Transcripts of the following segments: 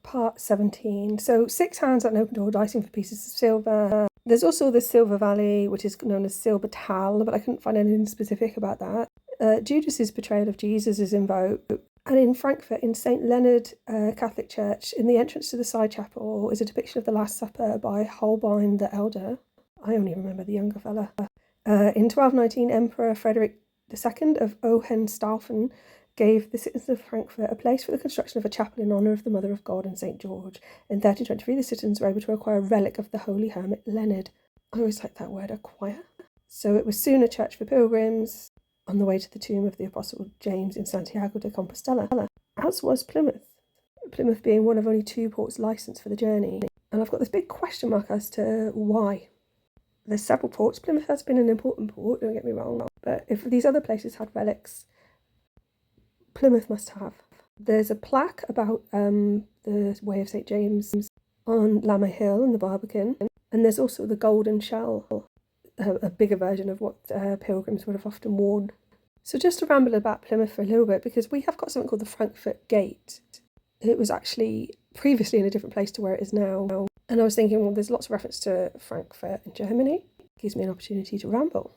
Part 17. So 6 hands at an open door, dicing for pieces of silver. There's also the Silver Valley, which is known as Silver Tal, but I couldn't find anything specific about that. Judas's betrayal of Jesus is invoked. And in Frankfurt, in St. Leonard Catholic Church, in the entrance to the side chapel is a depiction of the Last Supper by Holbein the Elder. I only remember the younger fella. In 1219, Emperor Frederick II of Hohenstaufen gave the citizens of Frankfurt a place for the construction of a chapel in honour of the Mother of God and St. George. In 1323, the citizens were able to acquire a relic of the holy hermit Leonard. I always like that word, acquire. So it was soon a church for pilgrims on the way to the tomb of the Apostle James in Santiago de Compostela, as was Plymouth. Plymouth being one of only 2 ports licensed for the journey. And I've got this big question mark as to why. There's several ports. Plymouth has been an important port, don't get me wrong, but if these other places had relics, Plymouth must have. There's a plaque about the Way of St. James on Lammer Hill in the Barbican, and there's also the golden shell, a bigger version of what pilgrims would have often worn. So just to ramble about Plymouth for a little bit, because we have got something called the Frankfurt Gate. It was actually previously in a different place to where it is now. And I was thinking, well, there's lots of reference to Frankfurt in Germany. It gives me an opportunity to ramble.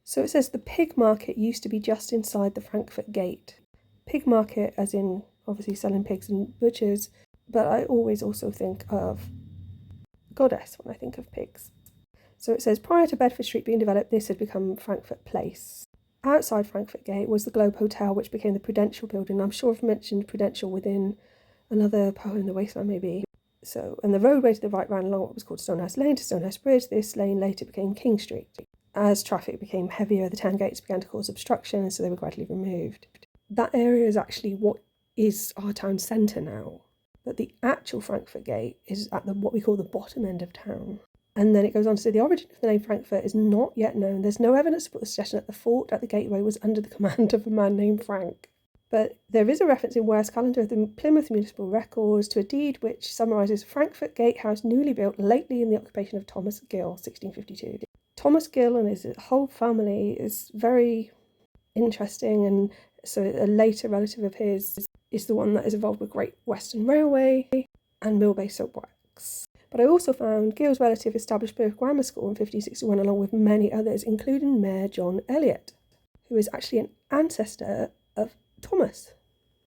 So it says the pig market used to be just inside the Frankfurt Gate. Pig market as in obviously selling pigs and butchers, but I always also think of goddess when I think of pigs. So it says prior to Bedford Street being developed, this had become Frankfurt Place. Outside Frankfurt Gate was the Globe Hotel, which became the Prudential Building. I'm sure I've mentioned Prudential within another poem in the Wasteland maybe. So, and the roadway to the right ran along what was called Stonehouse Lane to Stonehouse Bridge. This lane later became King Street. As traffic became heavier, the town gates began to cause obstruction, so they were gradually removed. That area is actually what is our town centre now. But the actual Frankfurt Gate is at what we call the bottom end of town. And then it goes on to say the origin of the name Frankfurt is not yet known. There's no evidence to put the suggestion that the fort at the gateway was under the command of a man named Frank. But there is a reference in Worth's calendar of the Plymouth Municipal Records to a deed which summarises Frankfurt Gatehouse newly built lately in the occupation of Thomas Gill, 1652. Thomas Gill and his whole family is very interesting, and so a later relative of his is the one that is involved with Great Western Railway and Millbay Soapworks. But I also found Gill's relative established Burke Grammar School in 1561 along with many others, including Mayor John Eliot, who is actually an ancestor of Thomas.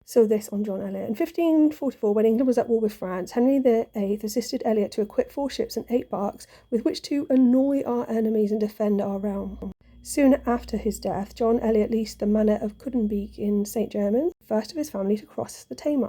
So this on John Eliot. In 1544, when England was at war with France, Henry VIII assisted Eliot to equip 4 ships and 8 barks with which to annoy our enemies and defend our realm. Soon after his death, John Eliot leased the manor of Coudenbeek in St. Germans, first of his family to cross the Tamar.